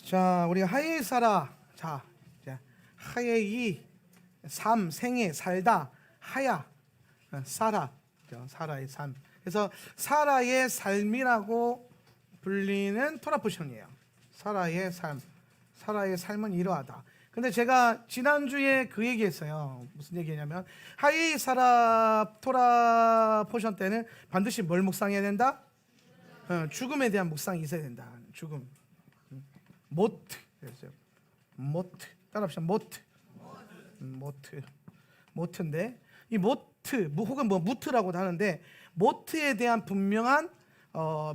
자, 우리가 하에 살아. 자, 이제 하에이 삶, 생애, 살다, 하야, 사라, 사라의 삶. 그래서 사라의 삶이라고 불리는 토라 포션이에요. 사라의 삶, 사라의 삶은 이러하다. 근데 제가 지난주에 그 얘기했어요. 무슨 얘기냐면 하이 사라 토라 포션 때는 반드시 뭘 묵상해야 된다? 죽음에 대한 묵상이 있어야 된다. 죽음. 모트. 그랬어요. 모트. 따라합시다. 모트. 모트. 모트인데 이 모트 혹은 뭐 무트라고도 하는데 모트에 대한 분명한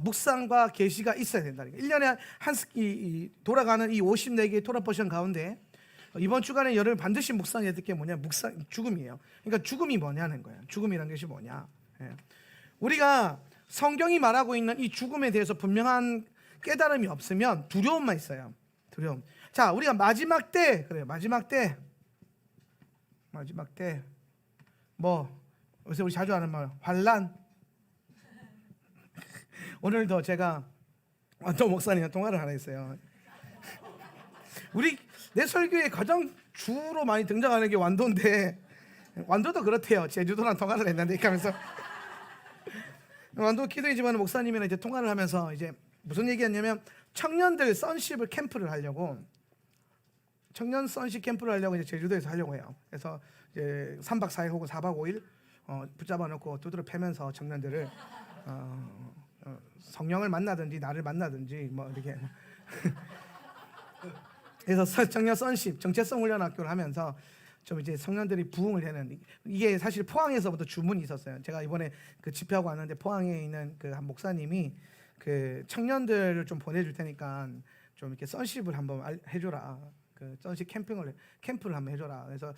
묵상과 계시가 있어야 된다는 거예요. 1년에 돌아가는 이 54개의 토라 포션 가운데 이번 주간에 여러분 반드시 묵상해야 될 게 뭐냐? 죽음이에요. 그러니까 죽음이 뭐냐는 거예요. 죽음이라는 것이 뭐냐? 우리가 성경이 말하고 있는 이 죽음에 대해서 분명한 깨달음이 없으면 두려움만 있어요. 두려움. 자, 우리가 마지막 때 그래요. 마지막 때 뭐 요새 우리 자주 하는 말 환란. 오늘도 제가 완도 목사님과 통화를 하나 했어요. 내 설교에 가장 주로 많이 등장하는 게 완도인데 완도도 그렇대요. 제주도랑 통화를 했는데 이렇게 하면서 완도 기도이지만 목사님이랑 이제 통화를 하면서 이제 무슨 얘기했냐면 청년들 선십을 캠프를 하려고 청년 선십 캠프를 하려고 이제 제주도에서 하려고 해요. 그래서 이제 3박 4일 혹은 4박 5일 붙잡아 놓고 두드려 패면서 청년들을 성령을 만나든지 나를 만나든지 뭐 이렇게 그래서 청년 선십 정체성 훈련 학교를 하면서 좀 이제 청년들이 부흥을 하는 이게 사실 포항에서부터 주문이 있었어요. 제가 이번에 그 집회하고 왔는데 포항에 있는 그 한 목사님이 그 청년들을 좀 보내줄 테니까 좀 이렇게 선십을 한번 해줘라. 그 선십 캠프를 한번 해줘라. 그래서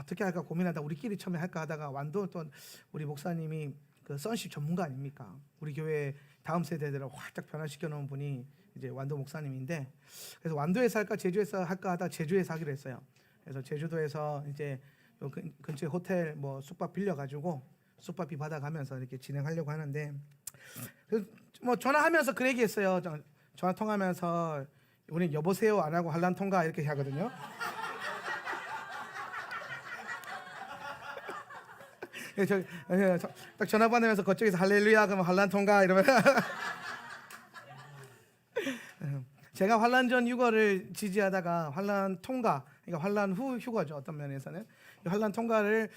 어떻게 할까 고민하다 우리끼리 처음에 할까 하다가 완도 또 우리 목사님이 그 선십 전문가 아닙니까? 우리 교회 다음 세대들을 활짝 변화시켜 놓은 분이 이제 완도 목사님인데 그래서 완도에서 할까 제주에서 할까 하다 제주에서 하기로 했어요. 그래서 제주도에서 이제 근처에 호텔 뭐 숙박 빌려가지고 숙박비 받아가면서 이렇게 진행하려고 하는데 뭐 전화하면서 그 얘기했어요. 전화 통화하면서 우리 여보세요 안 하고 한란 통과 이렇게 하거든요. 딱 전화 받으면서 그쪽에서 할렐루야 그러면 한란 통과 이러면 제가 환란 전 휴가를 지지하다가 환란 통과, 그러니까 환란 후 휴가죠. 어떤 면에서는 환란 통과를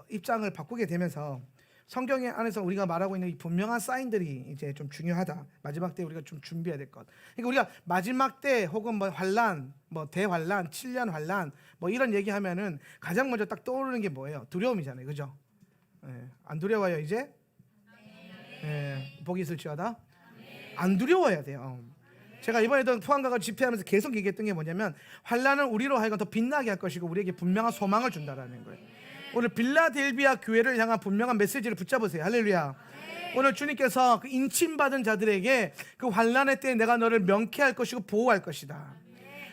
입장을 바꾸게 되면서 성경의 안에서 우리가 말하고 있는 이 분명한 사인들이 이제 좀 중요하다. 마지막 때 우리가 좀 준비해야 될 것. 그러니까 우리가 마지막 때 혹은 뭐 환란, 뭐 대환란, 7년 환란, 뭐 이런 얘기하면은 가장 먼저 딱 떠오르는 게 뭐예요? 두려움이잖아요, 그죠? 안 두려워요 이제? 복이 있을지어다. 안 두려워야 돼요. 제가 이번에도 포항 가서 집회하면서 계속 얘기했던 게 뭐냐면 환란은 우리로 하여금 더 빛나게 할 것이고 우리에게 분명한 소망을 준다라는 거예요. 오늘 빌라델비아 교회를 향한 분명한 메시지를 붙잡으세요. 할렐루야. 오늘 주님께서 그 인침받은 자들에게 그 환란의 때에 내가 너를 명쾌할 것이고 보호할 것이다.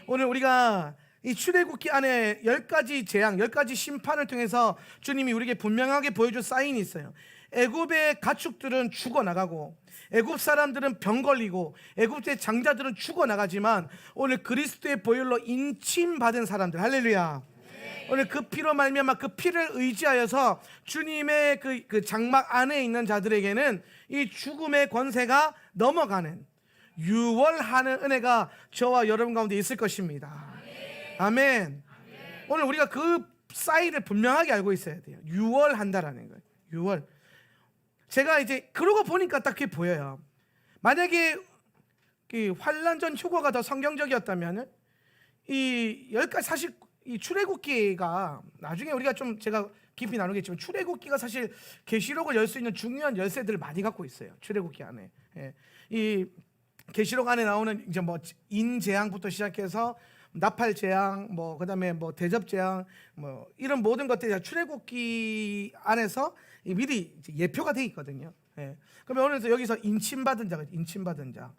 오늘 우리가 이 출애굽기 안에 10가지 재앙, 10가지 심판을 통해서 주님이 우리에게 분명하게 보여줄 사인이 있어요. 애굽의 가축들은 죽어나가고 애굽 사람들은 병 걸리고 애굽의 장자들은 죽어나가지만 오늘 그리스도의 보혈로 인침받은 사람들, 할렐루야. 오늘 그 피로 말미암아 그 피를 의지하여서 주님의 그 장막 안에 있는 자들에게는 이 죽음의 권세가 넘어가는 유월하는 은혜가 저와 여러분 가운데 있을 것입니다. 아멘. 오늘 우리가 그 사인을 분명하게 알고 있어야 돼요. 유월한다라는 거예요. 유월. 제가 이제 그러고 보니까 딱 그게 보여요. 만약에 환란 전 휴거가 더 성경적이었다면 이 10가지 사실 이 출애굽기가 나중에 우리가 좀 제가 깊이 나누겠지만 출애굽기가 사실 계시록을 열 수 있는 중요한 열쇠들을 많이 갖고 있어요. 출애굽기 안에. 이 계시록 안에 나오는 이제 뭐 인재앙부터 시작해서 나팔 재앙, 뭐 그다음에 뭐 대접 재앙, 뭐 이런 모든 것들이 출애굽기 안에서 미리 예표가 돼 있거든요. 그러면 오늘 여기서 인침받은 자가 인침받은 자.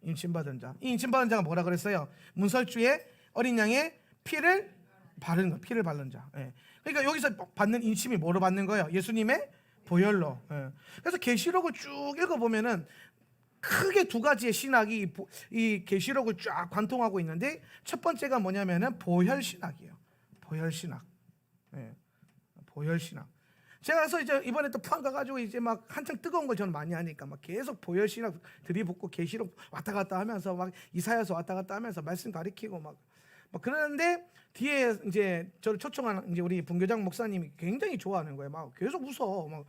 이 인침받은 자가 뭐라 그랬어요? 문설주에 어린 양의 피를 바르는 거, 피를 바른 자. 그러니까 여기서 받는 인침이 뭐로 받는 거예요? 예수님의 보혈로. 그래서 계시록을 쭉 읽어보면은 크게 두 가지의 신학이 이 계시록을 쫙 관통하고 있는데, 첫 번째가 뭐냐면은 보혈신학이에요. 보혈신학. 예, 보혈신학. 제가 그래서 이제 이번에 또 포항 가가지고 이제 막 한창 뜨거운 걸 저는 많이 하니까 막 계속 보혈신학 들이붓고 계시록 왔다 갔다 하면서 막 이사야서 왔다 갔다 하면서 말씀 가리키고 막 그러는데, 뒤에 이제 저를 초청한 이제 우리 분교장 목사님이 굉장히 좋아하는 거예요. 막 계속 웃어. 막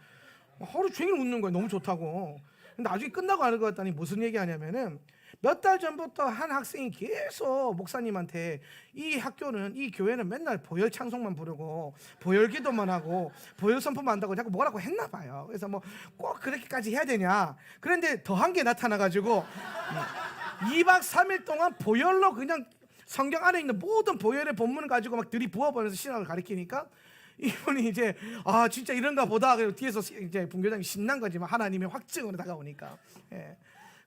하루 종일 웃는 거예요. 너무 좋다고. 근데 나중에 끝나고 알고 봤더니 무슨 얘기하냐면은, 몇 달 전부터 한 학생이 계속 목사님한테 이 학교는, 이 교회는 맨날 보혈 찬송만 부르고 보혈 기도만 하고 보혈 선포만 한다고 자꾸 뭐라고 했나 봐요. 그래서 뭐 꼭 그렇게까지 해야 되냐. 그런데 더한 게 나타나가지고 2박 3일 동안 보혈로 그냥 성경 안에 있는 모든 보혈의 본문을 가지고 막 들이부어버려서 신학을 가르치니까, 이분이 이제 진짜 이런가 보다. 그리고 뒤에서 이제 분교장이 신난 거지만 하나님의 확증으로 다가오니까. 예.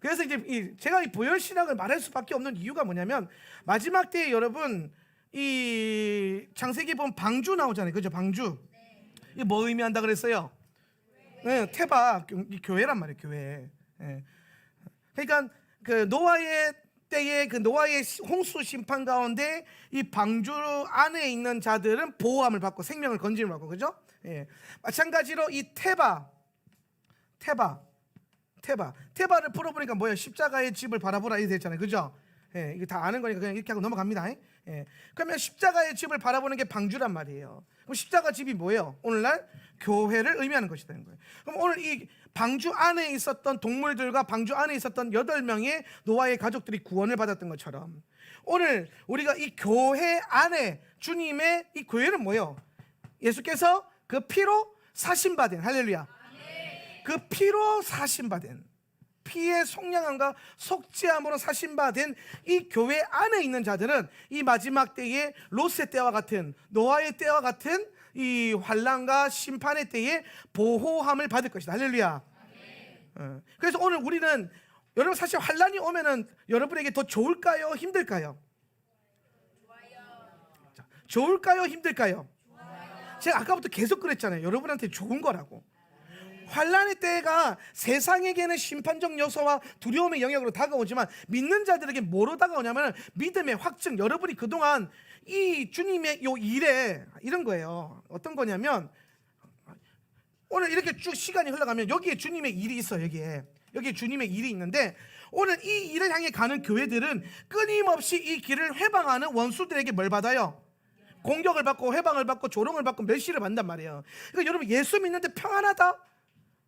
그래서 이제 제가 이 보혈 신학을 말할 수밖에 없는 이유가 뭐냐면, 마지막 때에 여러분 이 창세기 보면 방주 나오잖아요, 그죠? 방주. 이게 뭐 의미한다 그랬어요? 네, 테바, 교회란 말이에요, 교회. 예. 그러니까 그 노아의 때에 그 노아의 홍수 심판 가운데 이 방주 안에 있는 자들은 보호함을 받고 생명을 건짐을 받고, 그죠? 예. 마찬가지로 이 테바를 풀어보니까 뭐예요? 십자가의 집을 바라보라 이렇게 됐잖아요, 그죠? 예, 이거 다 아는 거니까 그냥 이렇게 하고 넘어갑니다. 예. 그러면 십자가의 집을 바라보는 게 방주란 말이에요. 그럼 십자가 집이 뭐예요? 오늘날 교회를 의미하는 것이라는 거예요. 그럼 오늘 이 방주 안에 있었던 동물들과 방주 안에 있었던 8명의 노아의 가족들이 구원을 받았던 것처럼, 오늘 우리가 이 교회 안에 주님의 이 교회는 뭐예요? 예수께서 그 피로 사심받은, 할렐루야, 그 피로 사심받은, 피의 속량함과 속죄함으로 사심받은 이 교회 안에 있는 자들은 이 마지막 때에 롯의 때와 같은, 노아의 때와 같은 이 환난과 심판의 때에 보호함을 받을 것이다. 할렐루야. 그래서 오늘 우리는, 여러분 사실 환난이 오면은 여러분에게 더 좋을까요? 힘들까요? 좋을까요? 힘들까요? 제가 아까부터 계속 그랬잖아요. 여러분한테 좋은 거라고. 환난의 때가 세상에게는 심판적 요소와 두려움의 영역으로 다가오지만, 믿는 자들에게 뭐로 다가오냐면 믿음의 확증. 여러분이 그동안 이 주님의 요 일에 이런 거예요. 어떤 거냐면, 오늘 이렇게 쭉 시간이 흘러가면 여기에 주님의 일이 있어요. 여기에 주님의 일이 있는데, 오늘 이 일을 향해 가는 교회들은 끊임없이 이 길을 회방하는 원수들에게 뭘 받아요? 공격을 받고 회방을 받고 조롱을 받고 멸시를 받는단 말이에요. 그러니까 여러분, 예수 믿는데 평안하다?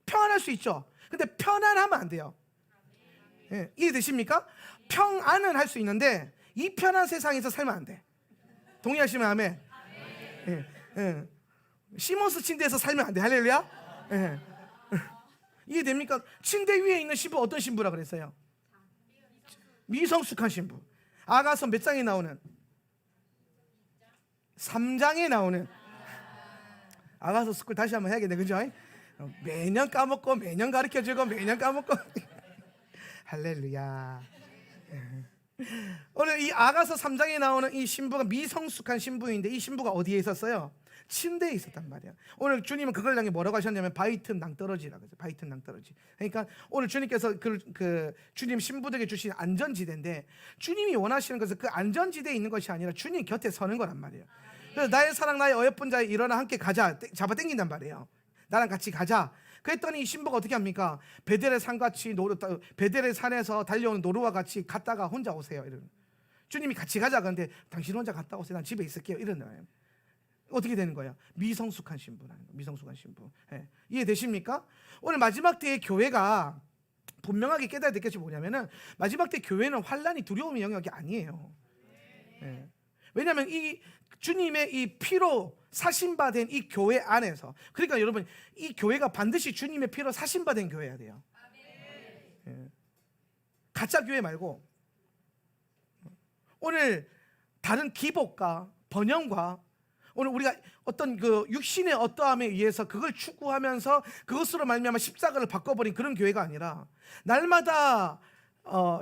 평안할 수 있죠. 근데 편안하면 안 돼요. 예, 이해되십니까? 평안은 할 수 있는데 이 편한 세상에서 살면 안 돼. 동의하시면 아멘. 예. 시몬스 침대에서 살면 안 돼. 할렐루야. 예. 이해됩니까? 침대 위에 있는 신부, 어떤 신부라 그랬어요? 미성숙한 신부. 아가서 몇 장에 나오는? 3장에 나오는. 아가서 스쿨 다시 한번 해야겠네, 그죠? 매년 까먹고 매년 가르쳐주고 매년 까먹고. 할렐루야. 오늘 이 아가서 3장에 나오는 이 신부가 미성숙한 신부인데, 이 신부가 어디에 있었어요? 침대에 있었단 말이야. 오늘 주님은 그걸 향해 뭐라고 하셨냐면 바이튼 낭떠러지라고 하죠. 바이튼 낭떠러지. 그러니까 오늘 주님께서 그 주님 신부들에게 주신 안전지대인데, 주님이 원하시는 것은 그 안전지대에 있는 것이 아니라 주님 곁에 서는 거란 말이에요. 그래서 나의 사랑 나의 어여쁜 자에 일어나 함께 가자, 잡아 당긴단 말이에요. 나랑 같이 가자. 그랬더니 이 신부가 어떻게 합니까? 베델의 산같이 베델의 산에서 달려오는 노루와 같이 갔다가 혼자 오세요. 이런. 주님이 같이 가자. 그런데 당신 혼자 갔다 오세요. 난 집에 있을게요. 이런 거예요. 어떻게 되는 거예요? 미성숙한 신부라는 거예요. 미성숙한 신부. 예. 이해되십니까? 오늘 마지막 때의 교회가 분명하게 깨달아야 될 것이 뭐냐면은, 마지막 때 교회는 환난이 두려움의 영역이 아니에요. 예. 왜냐하면 이 주님의 이 피로 사심받은 이 교회 안에서, 그러니까 여러분, 이 교회가 반드시 주님의 피로 사심받은 교회여야 돼요. 예. 가짜 교회 말고, 오늘 다른 기복과 번영과, 오늘 우리가 어떤 그 육신의 어떠함에 의해서 그걸 추구하면서 그것으로 말미암아 십자가를 바꿔버린 그런 교회가 아니라, 날마다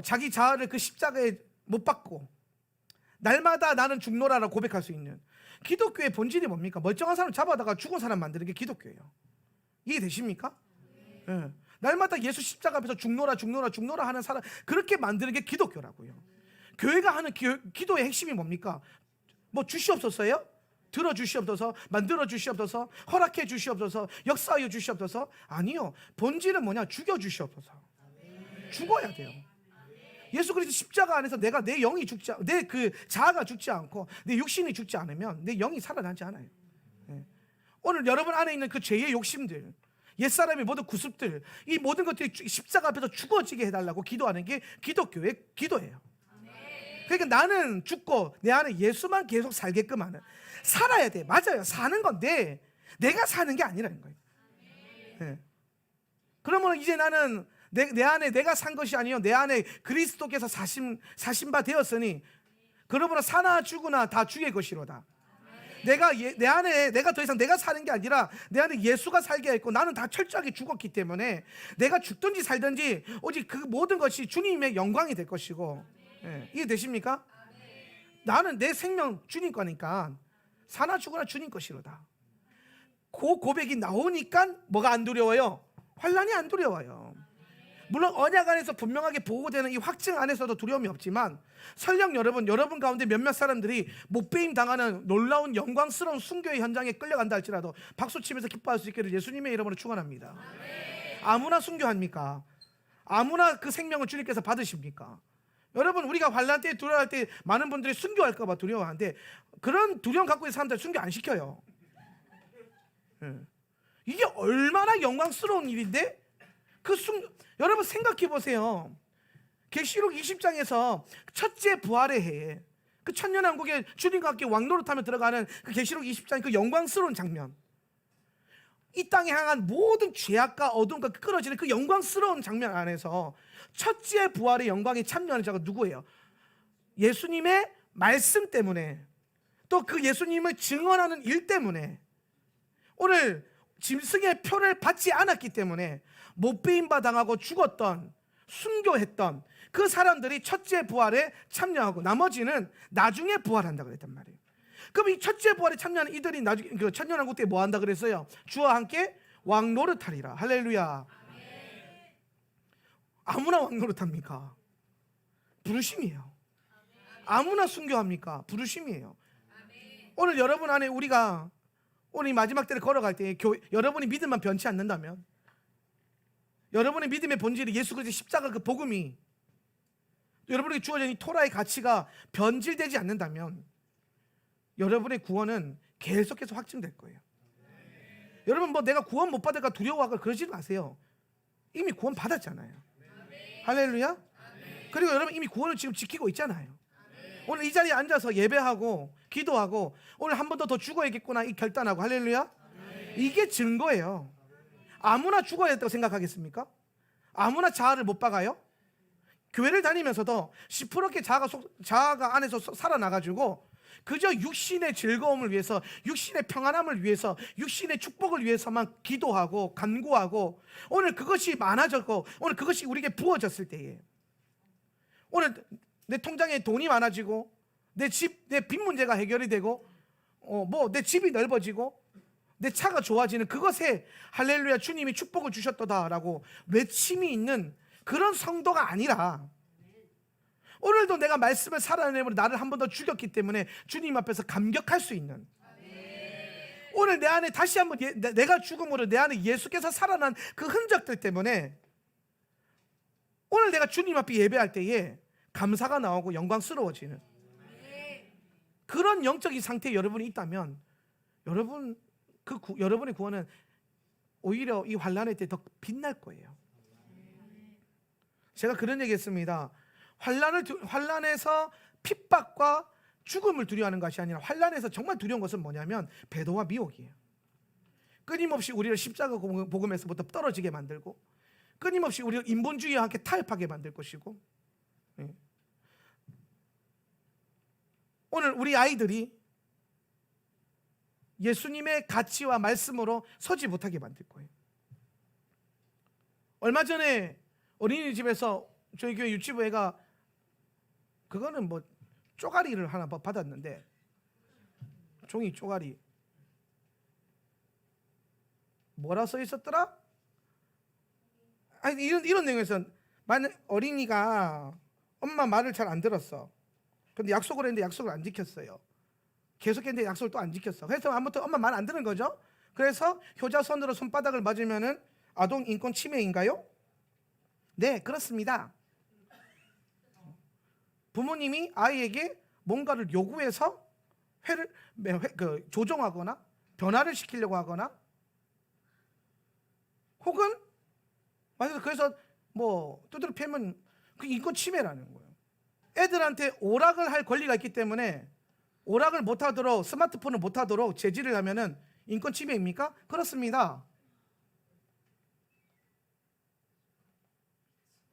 자기 자아를 그 십자가에 못 박고 날마다 나는 죽노라라고 고백할 수 있는 기독교의 본질이 뭡니까? 멀쩡한 사람 잡아다가 죽은 사람 만드는 게 기독교예요. 이해되십니까? 예. 날마다 예수 십자가 앞에서 죽노라 죽노라 죽노라 하는 사람, 그렇게 만드는 게 기독교라고요. 교회가 하는 기도의 핵심이 뭡니까? 뭐 주시옵소서예요? 들어주시옵소서, 만들어주시옵소서, 허락해주시옵소서, 역사하여 주시옵소서? 아니요. 본질은 뭐냐? 죽여주시옵소서. 죽어야 돼요. 예수 그리스도 십자가 안에서 내 영이 죽지, 내 그 자아가 죽지 않고 내 육신이 죽지 않으면 내 영이 살아나지 않아요. 오늘 여러분 안에 있는 그 죄의 욕심들, 옛사람의 모든 구습들, 이 모든 것들이 십자가 앞에서 죽어지게 해달라고 기도하는 게 기독교의 기도예요. 그러니까 나는 죽고 내 안에 예수만 계속 살게끔 하는, 살아야 돼. 맞아요. 사는 건데 내가 사는 게 아니라는 거예요. 네. 그러면 이제 나는 내 안에 내가 산 것이 아니요 내 안에 그리스도께서 사신 바 되었으니 그러므로 사나 죽으나 다 주의 것이로다. 내 안에 내가 더 이상 내가 사는 게 아니라 내 안에 예수가 살게 했고 나는 다 철저하게 죽었기 때문에 내가 죽든지 살든지 오직 그 모든 것이 주님의 영광이 될 것이고, 이해되십니까? 나는 내 생명 주님 거니까 사나 죽으나 주님 것이로다. 그 고백이 나오니까 뭐가 안 두려워요? 환난이 안 두려워요. 물론 언약 안에서 분명하게 보호되는 이 확증 안에서도 두려움이 없지만, 설령 여러분 가운데 몇몇 사람들이 못배임 당하는 놀라운 영광스러운 순교의 현장에 끌려간다 할지라도 박수치면서 기뻐할 수 있기를 예수님의 이름으로 축원합니다. 아무나 순교합니까? 아무나 그 생명을 주님께서 받으십니까? 여러분, 우리가 환난 때 두려워할 때 많은 분들이 순교할까 봐 두려워하는데, 그런 두려움 갖고 있는 사람들 순교 안 시켜요. 이게 얼마나 영광스러운 일인데, 여러분 생각해 보세요. 계시록 20장에서 첫째 부활의 해에 그 천년왕국에 주님과 함께 왕노릇하며 들어가는 그 계시록 20장 그 영광스러운 장면, 이 땅에 향한 모든 죄악과 어둠과 끊어지는 그 영광스러운 장면 안에서 첫째 부활의 영광에 참여하는 자가 누구예요? 예수님의 말씀 때문에, 또 그 예수님을 증언하는 일 때문에, 오늘 짐승의 표를 받지 않았기 때문에 못배임바 당하고 죽었던, 순교했던 그 사람들이 첫째 부활에 참여하고 나머지는 나중에 부활한다 그랬단 말이에요. 그럼 이 첫째 부활에 참여하는 이들이 나중에 그 천년왕국 때 뭐 한다 그랬어요? 주와 함께 왕노릇하리라. 할렐루야. 아무나 왕노릇합니까? 부르심이에요. 아무나 순교합니까? 부르심이에요. 오늘 여러분 안에 우리가 오늘 이 마지막 때를 걸어갈 때 여러분이 믿음만 변치 않는다면, 여러분의 믿음의 본질이 예수 그리스도의 십자가 그 복음이 여러분에게 주어진 이 토라의 가치가 변질되지 않는다면 여러분의 구원은 계속해서 확증될 거예요. 여러분 뭐 내가 구원 못 받을까 두려워하고 그러지 마세요. 이미 구원 받았잖아요. 할렐루야. 그리고 여러분 이미 구원을 지금 지키고 있잖아요. 오늘 이 자리에 앉아서 예배하고 기도하고 오늘 한 번 더 죽어야겠구나 이 결단하고, 할렐루야. 이게 증거예요. 아무나 죽어야 했다고 생각하겠습니까? 아무나 자아를 못 박아요? 교회를 다니면서도 시퍼렇게 자아가 안에서 살아나가지고 그저 육신의 즐거움을 위해서, 육신의 평안함을 위해서, 육신의 축복을 위해서만 기도하고 간구하고, 오늘 그것이 많아졌고 오늘 그것이 우리에게 부어졌을 때에, 오늘 내 통장에 돈이 많아지고 내 빚 문제가 해결이 되고 내 집이 넓어지고 내 차가 좋아지는 그것에 할렐루야 주님이 축복을 주셨도다라고 외침이 있는 그런 성도가 아니라, 오늘도 내가 말씀을 살아내므로 나를 한 번 더 죽였기 때문에 주님 앞에서 감격할 수 있는, 오늘 내 안에 다시 한번 내가 죽음으로 내 안에 예수께서 살아난 그 흔적들 때문에 오늘 내가 주님 앞에 예배할 때에 감사가 나오고 영광스러워지는 그런 영적인 상태에 여러분이 있다면, 여러분의 구원은 오히려 이 환난의 때 더 빛날 거예요. 제가 그런 얘기했습니다. 환난에서 핍박과 죽음을 두려워하는 것이 아니라 환난에서 정말 두려운 것은 뭐냐면 배도와 미혹이에요. 끊임없이 우리를 십자가 복음에서부터 떨어지게 만들고, 끊임없이 우리를 인본주의와 함께 타협하게 만들 것이고, 오늘 우리 아이들이 예수님의 가치와 말씀으로 서지 못하게 만들 거예요. 얼마 전에 어린이집에서 저희 교회 유치부 애가, 그거는 뭐 쪼가리를 하나 받았는데, 종이 쪼가리 뭐라 써 있었더라? 아니 이런 내용에서 만약 어린이가 엄마 말을 잘 안 들었어. 근데 약속을 했는데 약속을 안 지켰어요. 계속했는데 약속을 또 안 지켰어. 그래서 아무튼 엄마 말 안 듣는 거죠. 그래서 효자손으로 손바닥을 맞으면은 아동 인권 침해인가요? 네, 그렇습니다. 부모님이 아이에게 뭔가를 요구해서 조종하거나 변화를 시키려고 하거나 혹은 그래서 뭐 두드려 패면 그 인권 침해라는 거예요. 애들한테 오락을 할 권리가 있기 때문에 오락을 못하도록 스마트폰을 못하도록 제지를 하면은 인권 침해입니까? 그렇습니다.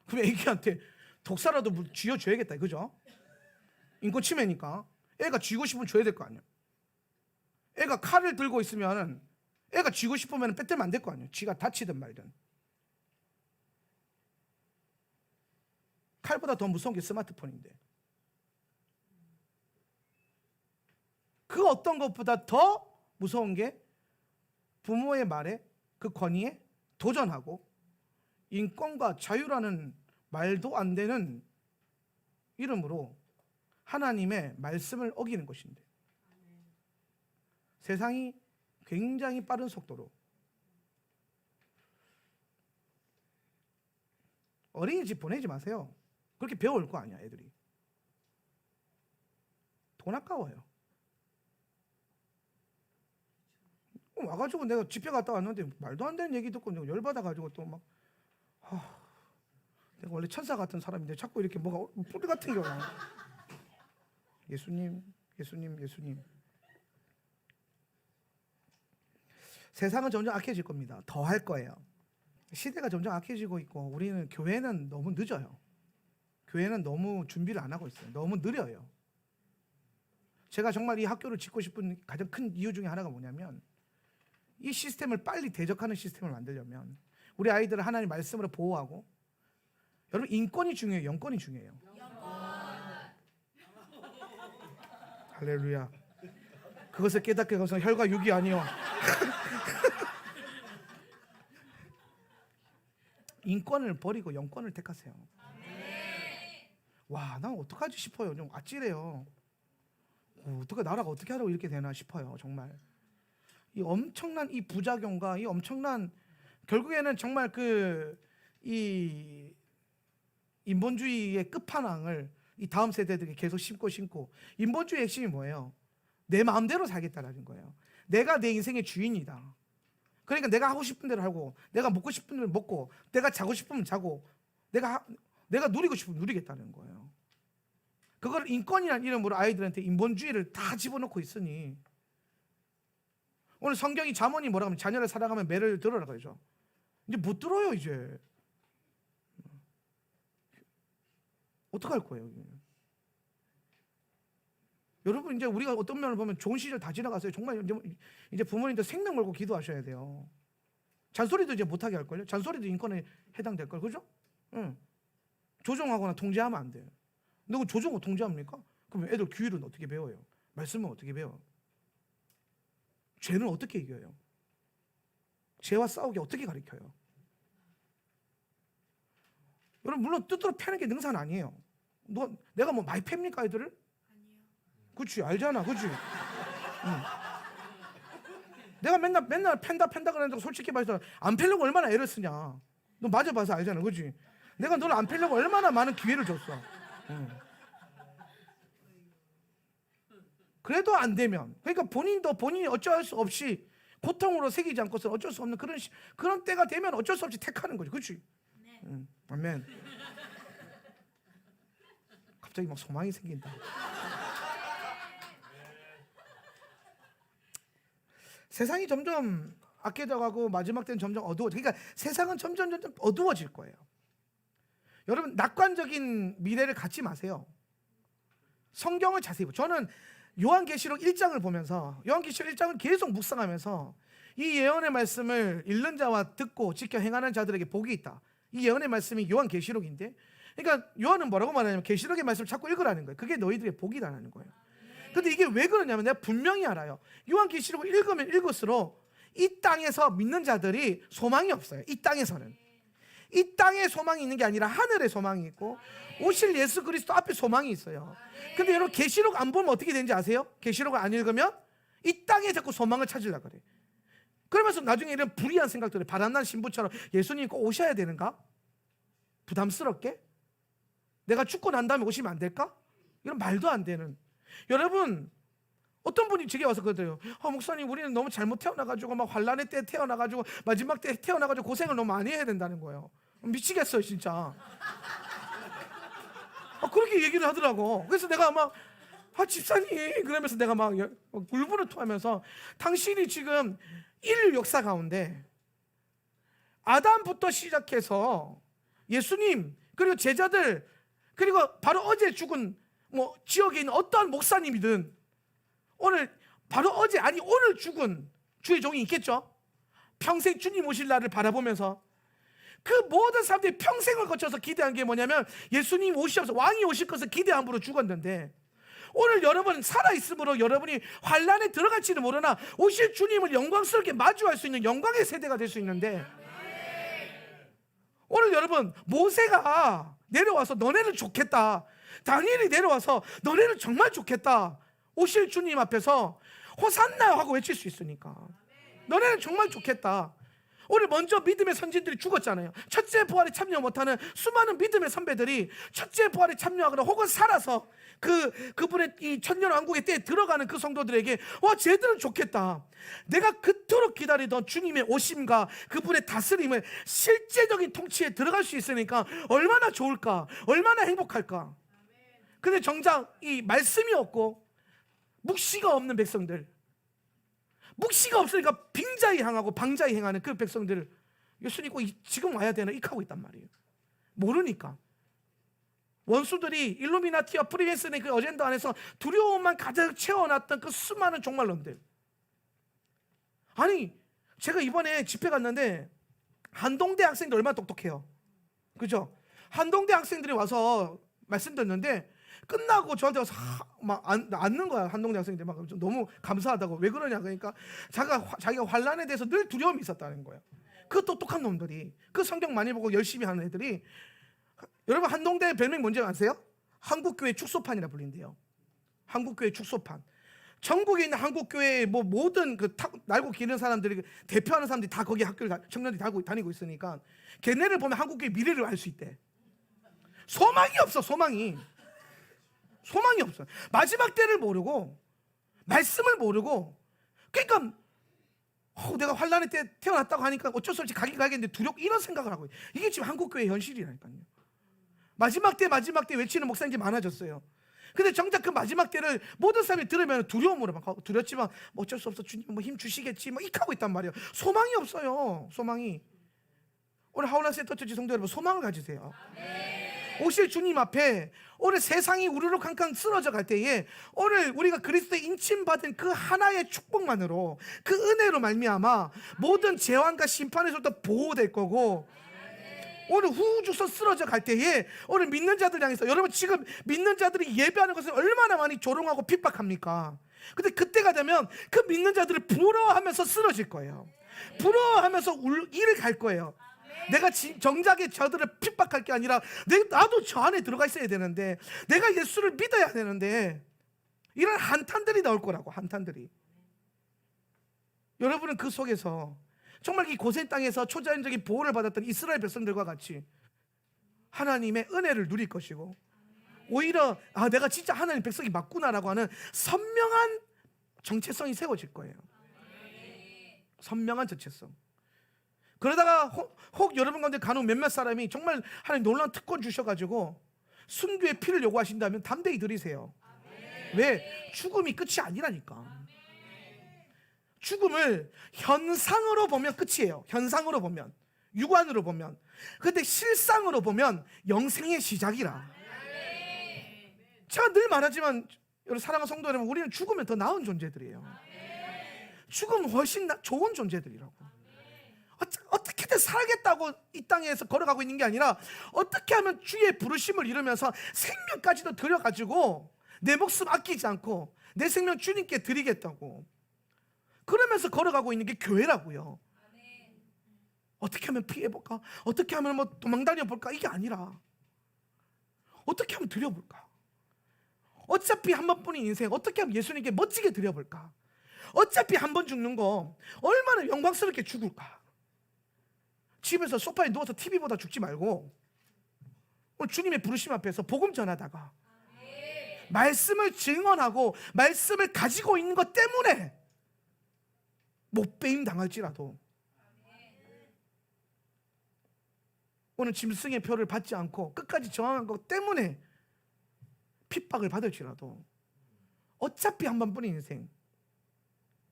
그럼 애기한테 독사라도 쥐어줘야겠다, 그죠? 인권 침해니까. 애가 쥐고 싶으면 줘야 될 거 아니야. 애가 칼을 들고 있으면 애가 쥐고 싶으면 뺏들면 안 될 거 아니야. 쥐가 다치든 말든. 칼보다 더 무서운 게 스마트폰인데. 그 어떤 것보다 더 무서운 게 부모의 말에 그 권위에 도전하고 인권과 자유라는 말도 안 되는 이름으로 하나님의 말씀을 어기는 것인데 세상이 굉장히 빠른 속도로 어린이집 보내지 마세요. 그렇게 배워올 거 아니야 애들이. 돈 아까워요. 와가지고 내가 집회 갔다 왔는데 말도 안 되는 얘기 듣고 열받아가지고 또 막 내가 원래 천사 같은 사람인데 자꾸 이렇게 뭐가 뿌리 같은 게 나와. 예수님. 세상은 점점 악해질 겁니다. 더 할 거예요. 시대가 점점 악해지고 있고 우리는 교회는 너무 늦어요. 교회는 너무 준비를 안 하고 있어요. 너무 느려요. 제가 정말 이 학교를 짓고 싶은 가장 큰 이유 중에 하나가 뭐냐면 이 시스템을 빨리 대적하는 시스템을 만들려면 우리 아이들을 하나님 말씀으로 보호하고 여러분 인권이 중요해요. 영권이 중요해요. 할렐루야. 그것을 깨닫게 해서 혈과 육이 아니요. 인권을 버리고 영권을 택하세요. 와, 난 어떡하지 싶어요. 좀 아찔해요. 어떻게 나라가 어떻게 하라고 이렇게 되나 싶어요. 정말 이 엄청난 이 부작용과 이 엄청난 결국에는 정말 이 인본주의의 끝판왕을 이 다음 세대들에게 계속 심고 인본주의 핵심이 뭐예요? 내 마음대로 살겠다라는 거예요. 내가 내 인생의 주인이다. 그러니까 내가 하고 싶은 대로 하고 내가 먹고 싶은 대로 먹고 내가 자고 싶으면 자고 내가 누리고 싶으면 누리겠다는 거예요. 그걸 인권이라는 이름으로 아이들한테 인본주의를 다 집어넣고 있으니 오늘 성경이 잠언이 뭐라고 하면 자녀를 사랑하면 매를 들어라 그러죠. 이제 못 들어요 이제. 어떡할 거예요? 여러분 이제 우리가 어떤 면을 보면 좋은 시절 다 지나갔어요. 정말 이제 부모님들 생명 걸고 기도하셔야 돼요. 잔소리도 이제 못하게 할 걸요. 잔소리도 인권에 해당될 걸, 그죠? 응. 조종하거나 통제하면 안 돼요. 누구 조종하고 통제합니까? 그럼 애들 규율은 어떻게 배워요? 말씀은 어떻게 배워? 죄는 어떻게 이겨요? 죄와 싸우게 어떻게 가르쳐요? 여러분 물론 뜻대로 패는 게 능사는 아니에요. 내가 뭐 많이 팹니까 애들을? 아니요. 그렇지 알잖아, 그렇지? 응. 내가 맨날 팬다 그러는데 솔직히 말해서 안 패려고 얼마나 애를 쓰냐. 너 맞아봐서 알잖아, 그렇지? 내가 너를 안 패려고 얼마나 많은 기회를 줬어. 응. 그래도 안 되면 그러니까 본인이 어쩔 수 없이 고통으로 새기지 않고서는 어쩔 수 없는 그런 때가 되면 어쩔 수 없이 택하는 거죠, 그렇지? 응. 아멘. 갑자기 막 소망이 생긴다. 세상이 점점 악해져가고 마지막 때는 점점 그러니까 세상은 점점 어두워질 거예요. 여러분 낙관적인 미래를 갖지 마세요. 성경을 자세히 보세요. 저는 요한계시록 1장을 보면서 요한계시록 1장을 계속 묵상하면서 이 예언의 말씀을 읽는 자와 듣고 지켜 행하는 자들에게 복이 있다. 이 예언의 말씀이 요한계시록인데 그러니까 요한은 뭐라고 말하냐면 계시록의 말씀을 자꾸 읽으라는 거예요. 그게 너희들의 복이라는 거예요. 근데 이게 왜 그러냐면 내가 분명히 알아요. 요한계시록을 읽으면 읽을수록 이 땅에서 믿는 자들이 소망이 없어요. 이 땅에서는 이 땅에 소망이 있는 게 아니라 하늘에 소망이 있고 오실 예수 그리스도 앞에 소망이 있어요. 근데 여러분 계시록 안 보면 어떻게 되는지 아세요? 계시록을 안 읽으면 이 땅에 자꾸 소망을 찾으려고 그래. 그러면서 나중에 이런 불의한 생각들을 바람난 신부처럼 예수님 꼭 오셔야 되는가? 부담스럽게? 내가 죽고 난 다음에 오시면 안 될까? 이런 말도 안 되는. 여러분 어떤 분이 제게 와서 그러더래요. 목사님 우리는 너무 잘못 태어나가지고 막 환란의 때 태어나가지고 마지막 때 태어나가지고 고생을 너무 많이 해야 된다는 거예요. 미치겠어요 진짜. 그렇게 얘기를 하더라고. 그래서 내가 막 집사님 그러면서 내가 막 울분을 토하면서 당신이 지금 인류 역사 가운데 아담부터 시작해서 예수님 그리고 제자들 그리고 바로 어제 죽은 뭐 지역에 있는 어떠한 목사님이든 오늘 바로 어제 아니 오늘 죽은 주의 종이 있겠죠. 평생 주님 오실 날을 바라보면서 그 모든 사람들이 평생을 거쳐서 기대한 게 뭐냐면 예수님 오시옵소서 왕이 오실 것을 기대함으로 죽었는데 오늘 여러분 살아있으므로 여러분이 환란에 들어갈지는 모르나 오실 주님을 영광스럽게 마주할 수 있는 영광의 세대가 될 수 있는데 오늘 여러분 모세가 내려와서 너네는 좋겠다, 다니엘이 내려와서 너네는 정말 좋겠다, 오실 주님 앞에서 호산나 하고 외칠 수 있으니까 너네는 정말 좋겠다. 오늘 먼저 믿음의 선진들이 죽었잖아요. 첫째 부활에 참여 못하는 수많은 믿음의 선배들이 첫째 부활에 참여하거나 혹은 살아서 그분의 이 천년왕국의 때에 들어가는 그 성도들에게 쟤들은 좋겠다, 내가 그토록 기다리던 주님의 오심과 그분의 다스림을 실제적인 통치에 들어갈 수 있으니까 얼마나 좋을까, 얼마나 행복할까. 근데 정작 이 말씀이 없고 묵시가 없는 백성들, 묵시가 없으니까 빙자히 향하고 방자히 행하는 그 백성들을 예수님 꼭 지금 와야 되나 익하고 있단 말이에요. 모르니까. 원수들이 일루미나티와 프리메슨의 그 어젠다 안에서 두려움만 가득 채워놨던 그 수많은 종말론들. 아니 제가 이번에 집회 갔는데 한동대 학생들 얼마나 똑똑해요, 그죠? 한동대 학생들이 와서 말씀 듣는데 끝나고 저한테 와서 막 앉는 거야. 한동대 학생들 막 너무 감사하다고. 왜 그러냐 그러니까 자기가 환란에 대해서 늘 두려움이 있었다는 거예요. 그 똑똑한 놈들이, 그 성경 많이 보고 열심히 하는 애들이. 여러분 한동대 별명 뭔지 아세요? 한국교회 축소판이라 불린대요. 한국교회 축소판. 전국에 있는 한국교회 뭐 모든 그 날고 기는 사람들이 대표하는 사람들이 다 거기 학교를 청년들이 다니고 있으니까 걔네를 보면 한국교회 미래를 알 수 있대. 소망이 없어. 소망이 없어. 마지막 때를 모르고 말씀을 모르고, 그러니까 내가 환란의 때 태어났다고 하니까 어쩔 수 없이 가긴 가겠는데 두렵고 이런 생각을 하고, 이게 지금 한국교회 현실이라니까요. 마지막 때 외치는 목사님들이 많아졌어요. 근데 정작 그 마지막 때를 모든 사람이 들으면 두려움으로 막 두렵지만 어쩔 수 없어, 주님 뭐 힘 주시겠지 막 이렇게 있단 말이에요. 소망이 없어요. 소망이. 오늘 하울란 센터처치 성도 여러분, 소망을 가지세요. 오실 주님 앞에 오늘 세상이 우르르 캄캄 쓰러져 갈 때에 오늘 우리가 그리스도의 인침받은 그 하나의 축복만으로, 그 은혜로 말미암아 모든 재앙과 심판에서부터 보호될 거고, 오늘 후주서 쓰러져 갈 때에 오늘 믿는 자들 향해서, 여러분 지금 믿는 자들이 예배하는 것을 얼마나 많이 조롱하고 핍박합니까? 근데 그때가 되면 그 믿는 자들을 부러워하면서 쓰러질 거예요. 부러워하면서 일을 갈 거예요. 내가 정작에 저들을 핍박할 게 아니라 나도 저 안에 들어가 있어야 되는데, 내가 예수를 믿어야 되는데, 이런 한탄들이 나올 거라고. 한탄들이. 여러분은 그 속에서 정말 이 고센 땅에서 초자연적인 보호를 받았던 이스라엘 백성들과 같이 하나님의 은혜를 누릴 것이고, 오히려 내가 진짜 하나님 백성이 맞구나라고 하는 선명한 정체성이 세워질 거예요. 선명한 정체성. 그러다가 혹 여러분 가운데 간혹 몇몇 사람이 정말 하나님 놀라운 특권 주셔가지고 순교의 피를 요구하신다면 담대히 드리세요. 왜? 죽음이 끝이 아니라니까. 죽음을 현상으로 보면 끝이에요. 현상으로 보면, 육안으로 보면. 근데 실상으로 보면 영생의 시작이라. 제가 늘 말하지만 여러분 사랑하는 성도 여러분, 우리는 죽으면 더 나은 존재들이에요. 죽으면 훨씬 좋은 존재들이라고. 어떻게든 살겠다고 이 땅에서 걸어가고 있는 게 아니라 어떻게 하면 주의 부르심을 이루면서 생명까지도 들여가지고 내 목숨 아끼지 않고 내 생명 주님께 드리겠다고, 그러면서 걸어가고 있는 게 교회라고요. 어떻게 하면 피해볼까? 어떻게 하면 뭐 도망다녀볼까? 이게 아니라 어떻게 하면 드려볼까? 어차피 한 번뿐인 인생 어떻게 하면 예수님께 멋지게 드려볼까? 어차피 한 번 죽는 거 얼마나 영광스럽게 죽을까? 집에서 소파에 누워서 TV보다 죽지 말고 오늘 주님의 부르심 앞에서 복음 전하다가 말씀을 증언하고 말씀을 가지고 있는 것 때문에 못배임 당할지라도 오늘 짐승의 표를 받지 않고 끝까지 저항한 것 때문에 핍박을 받을지라도 어차피 한 번뿐인 인생,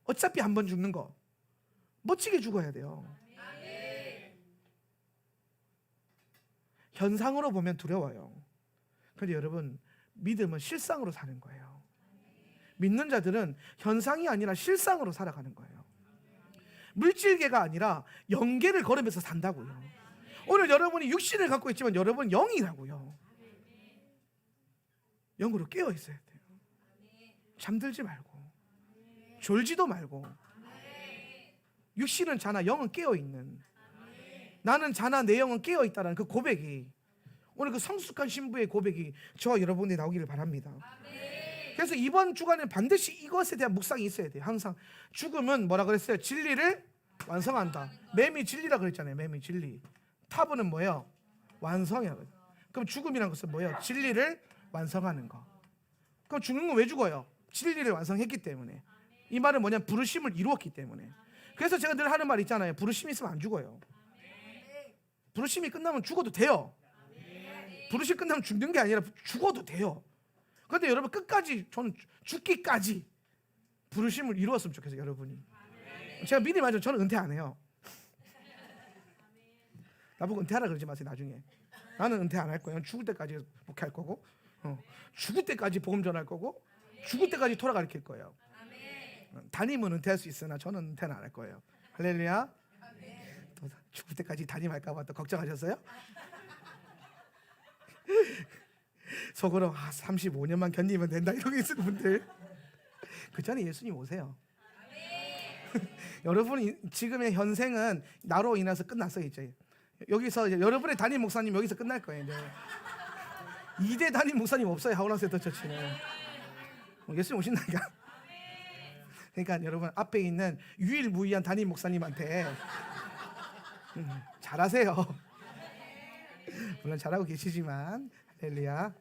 어차피 한 번 죽는 거 멋지게 죽어야 돼요. 현상으로 보면 두려워요. 그런데 여러분, 믿음은 실상으로 사는 거예요. 믿는 자들은 현상이 아니라 실상으로 살아가는 거예요. 물질계가 아니라 영계를 걸으면서 산다고요. 오늘 여러분이 육신을 갖고 있지만 여러분은 영이라고요. 영으로 깨어 있어야 돼요. 잠들지 말고 졸지도 말고. 육신은 자나 영은 깨어 있는, 나는 자나 내 영은 깨어 있다는 그 고백이, 오늘 그 성숙한 신부의 고백이 저와 여러분이 나오기를 바랍니다. 그래서 이번 주간에 반드시 이것에 대한 묵상이 있어야 돼요. 항상 죽음은 뭐라 그랬어요? 진리를 완성한다. 매미 진리라 그랬잖아요. 매미 진리. 타부는 뭐예요? 완성이에요. 그럼 죽음이란 것은 뭐예요? 진리를 완성하는 거. 그럼 죽는 건 왜 죽어요? 진리를 완성했기 때문에. 이 말은 뭐냐면 부르심을 이루었기 때문에. 그래서 제가 늘 하는 말 있잖아요. 부르심이 있으면 안 죽어요. 부르심이 끝나면 죽어도 돼요. 부르심 끝나면 죽는 게 아니라 죽어도 돼요. 그런데 여러분 끝까지, 저는 죽기까지 부르심을 이루었으면 좋겠어요. 여러분이. 제가 미리 말하죠. 저는 은퇴 안 해요. 나보고 은퇴하라 그러지 마세요. 나중에. 나는 은퇴 안 할 거예요. 죽을 때까지 목회할 거고, 죽을 때까지 복음 전할 거고, 죽을 때까지 토라 가르칠 거예요. 담임은 은퇴할 수 있으나 저는 은퇴는 안 할 거예요. 할렐루야. 또 죽을 때까지 담임할까 봐 또 걱정하셨어요? 속으로 35년만 견디면 된다 이러고 있는 분들, 그 전에 예수님 오세요. 여러분 지금의 현생은 나로 인해서 끝났어요. 이제 여기서 이제 여러분의 담임 목사님 여기서 끝날 거예요. 이제 2대 담임 목사님 없어요. 하우라세터 처치는. 예수님 오신다니까. 그러니까 여러분 앞에 있는 유일무이한 담임 목사님한테 잘하세요. 물론 잘하고 계시지만, 할렐루야.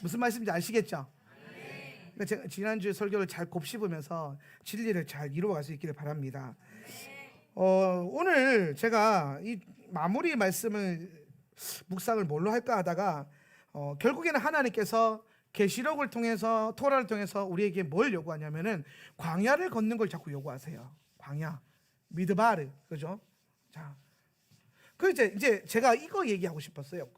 무슨 말씀인지 아시겠죠? 그러니까 제가 지난주에 설교를 잘 곱씹으면서 진리를 잘 이루어갈 수 있기를 바랍니다. 오늘 제가 이 마무리 말씀을 묵상을 뭘로 할까 하다가 결국에는 하나님께서 계시록을 통해서, 토라를 통해서 우리에게 뭘 요구하냐면은 광야를 걷는 걸 자꾸 요구하세요. 광야, 미드바르, 그죠? 자, 그 이제 제가 이거 얘기하고 싶었어요.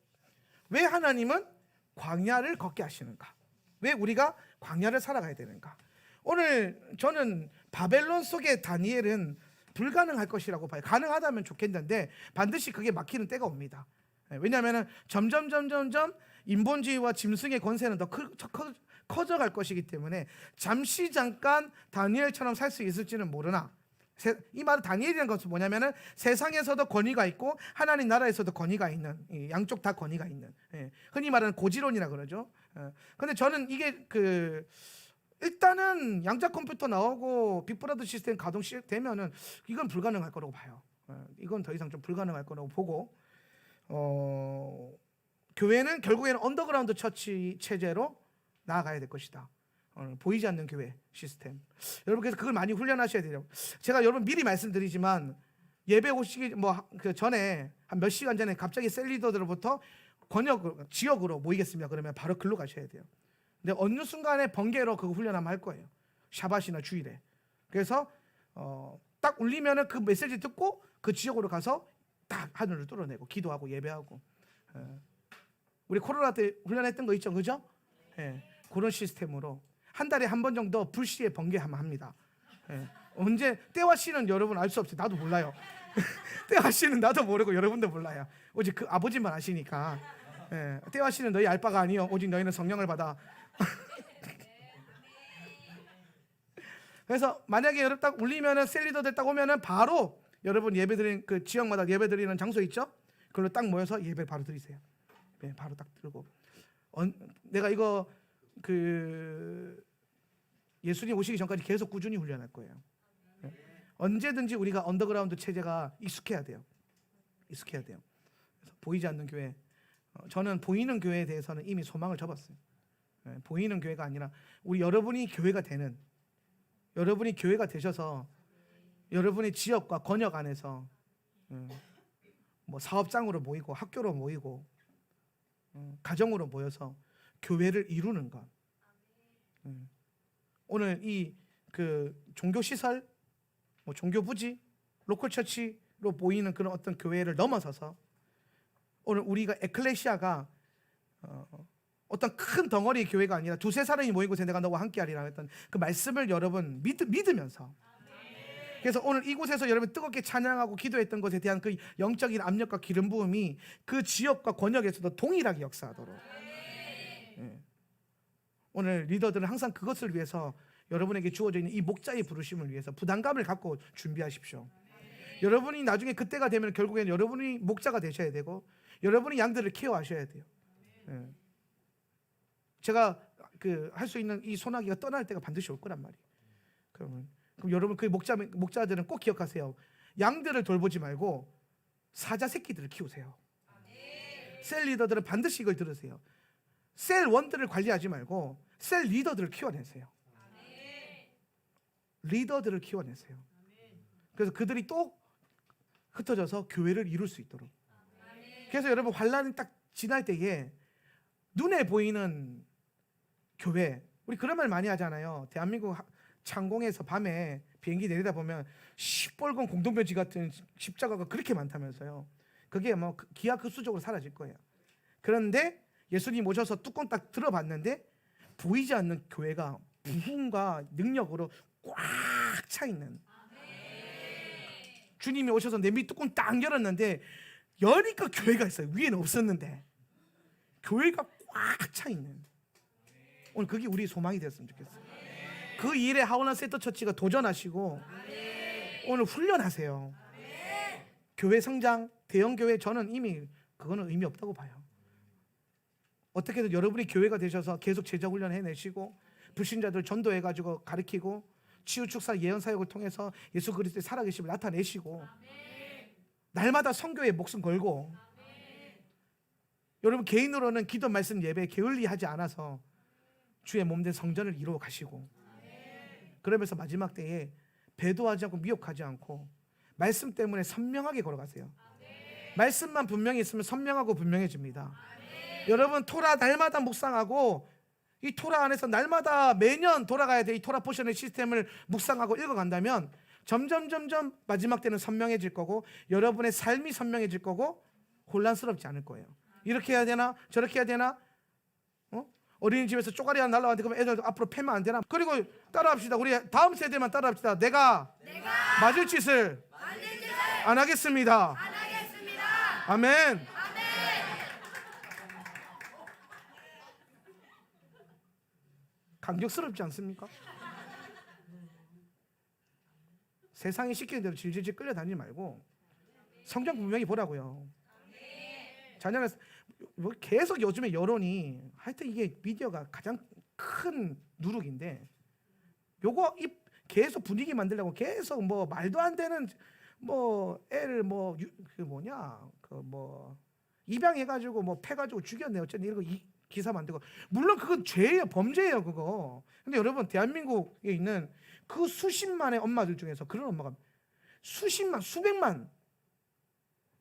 왜 하나님은 광야를 걷게 하시는가? 왜 우리가 광야를 살아가야 되는가? 오늘 저는 바벨론 속의 다니엘은 불가능할 것이라고 봐요. 가능하다면 좋겠는데 반드시 그게 막히는 때가 옵니다. 왜냐하면 점점 인본주의와 짐승의 권세는 더 커져갈 것이기 때문에 잠시 잠깐 다니엘처럼 살 수 있을지는 모르나, 이 말은 다니엘이라는 것은 뭐냐면은 세상에서도 권위가 있고 하나님 나라에서도 권위가 있는, 양쪽 다 권위가 있는, 흔히 말하는 고지론이라 그러죠. 근데 저는 이게 일단은 양자 컴퓨터 나오고 빅브라더 시스템 가동 되면은 이건 불가능할 거라고 봐요. 이건 더 이상 좀 불가능할 거라고 보고, 교회는 결국에는 언더그라운드 처치 체제로 나아가야 될 것이다. 보이지 않는 교회 시스템. 여러분 그래서 그걸 많이 훈련하셔야 돼요. 제가 여러분 미리 말씀드리지만 예배 오시기 그 전에 한 몇 시간 전에 갑자기 셀 리더들로부터 지역으로 모이겠습니다. 그러면 바로 글로 가셔야 돼요. 근데 어느 순간에 번개로 그거 훈련하면 할 거예요. 샤밧이나 주일에. 그래서 딱 울리면은 그 메시지 듣고 그 지역으로 가서 딱 하늘을 뚫어내고 기도하고 예배하고. 우리 코로나 때 훈련했던 거 있죠, 그죠? 그런 시스템으로 한 달에 한 번 정도 불시에 번개하면 합니다. 언제 때와 시는 여러분 알 수 없어요. 나도 몰라요. 때와 시는 나도 모르고 여러분도 몰라요. 오직 그 아버지만 아시니까. 때와 시는 너희 알 바가 아니요 오직 너희는 성령을 받아. 그래서 만약에 여러분 딱 울리면은 셀리더들 딱 오면은 바로 여러분 예배드리는 그 지역마다 예배드리는 장소 있죠? 그걸로 딱 모여서 예배 바로 드리세요. 네, 바로 딱 들고. 내가 이거 그 예수님 오시기 전까지 계속 꾸준히 훈련할 거예요. 네. 언제든지 우리가 언더그라운드 체제가 익숙해야 돼요. 익숙해야 돼요. 그래서 보이지 않는 교회. 저는 보이는 교회에 대해서는 이미 소망을 접었어요. 네, 보이는 교회가 아니라 우리 여러분이 교회가 되는, 여러분이 교회가 되셔서 여러분의 지역과 권역 안에서 뭐 사업장으로 모이고 학교로 모이고 가정으로 모여서 교회를 이루는 것. 오늘 이 그 종교 시설, 뭐 종교 부지, 로컬 처치로 보이는 그런 어떤 교회를 넘어서서 오늘 우리가 에클레시아가 어떤 큰 덩어리 교회가 아니라 두세 사람이 모인 곳에 내가 너와 함께하리라 했던 그 말씀을 여러분 믿으면서, 그래서 오늘 이곳에서 여러분 뜨겁게 찬양하고 기도했던 것에 대한 그 영적인 압력과 기름 부음이 그 지역과 권역에서도 동일하게 역사하도록. 오늘 리더들은 항상 그것을 위해서 여러분에게 주어져 있는 이 목자의 부르심을 위해서 부담감을 갖고 준비하십시오. 여러분이 나중에 그때가 되면 결국엔 여러분이 목자가 되셔야 되고 여러분이 양들을 케어하셔야 돼요. 제가 그 할 수 있는 이 소나기가 떠날 때가 반드시 올 거란 말이에요. 그럼 여러분 그 목자들은 꼭 기억하세요. 양들을 돌보지 말고 사자 새끼들을 키우세요. 셀 리더들은 반드시 이걸 들으세요. 셀 원들을 관리하지 말고 셀 리더들을 키워내세요. 리더들을 키워내세요. 그래서 그들이 또 흩어져서 교회를 이룰 수 있도록. 그래서 여러분 환란이 딱 지날 때에 눈에 보이는 교회, 우리 그런 말 많이 하잖아요. 대한민국 창공에서 밤에 비행기 내리다 보면 시뻘건 공동묘지 같은 십자가가 그렇게 많다면서요. 그게 뭐 기하급수적으로 사라질 거예요. 그런데 예수님 오셔서 뚜껑 딱 들어봤는데 보이지 않는 교회가 부흥과 능력으로 꽉 차 있는. 주님이 오셔서 냄비 뚜껑 딱 열었는데 여니까 교회가 있어요. 위에는 없었는데 교회가 꽉 차 있는. 오늘 그게 우리 소망이 됐으면 좋겠어요. 그 일에 하원한 세터 처치가 도전하시고 오늘 훈련하세요. 교회 성장, 대형 교회, 저는 이미 그거는 의미 없다고 봐요. 어떻게든 여러분이 교회가 되셔서 계속 제자 훈련 해내시고 불신자들 전도해가지고 가르치고 치유축사 예언사역을 통해서 예수 그리스도의 살아계심을 나타내시고 날마다 선교에 목숨 걸고 여러분 개인으로는 기도 말씀 예배 게을리하지 않아서 주의 몸된 성전을 이루어 가시고 그러면서 마지막 때에 배도하지 않고 미혹하지 않고 말씀 때문에 선명하게 걸어가세요. 말씀만 분명히 있으면 선명하고 분명해집니다. 여러분 토라 날마다 묵상하고 이 토라 안에서 날마다 매년 돌아가야 돼. 이 토라 포션의 시스템을 묵상하고 읽어간다면 점점 마지막 때는 선명해질 거고 여러분의 삶이 선명해질 거고 혼란스럽지 않을 거예요. 이렇게 해야 되나 저렇게 해야 되나, 어린이집에서 쪼가리 하나 날라왔는데 그럼 애들 앞으로 패면 안 되나? 그리고 따라합시다. 우리 다음 세대만 따라합시다. 내가 맞을 짓을 안 하겠습니다. 아멘. 감격스럽지 않습니까? 세상이 시키는 대로 질질질 끌려다니지 말고 성경 분명히 보라고요. 자녀가 뭐 계속 요즘에 여론이 하여튼 이게 미디어가 가장 큰 누룩인데 요거 계속 분위기 만들려고 계속 뭐 말도 안 되는 뭐 애를 뭐 그 뭐냐 그 뭐 입양해가지고 뭐 패가지고 죽였네 어쨌든 이런 거 기사 만들고 물론 그건 죄예요. 범죄예요 그거. 근데 여러분 대한민국에 있는 그 수십만의 엄마들 중에서 그런 엄마가 수십만 수백만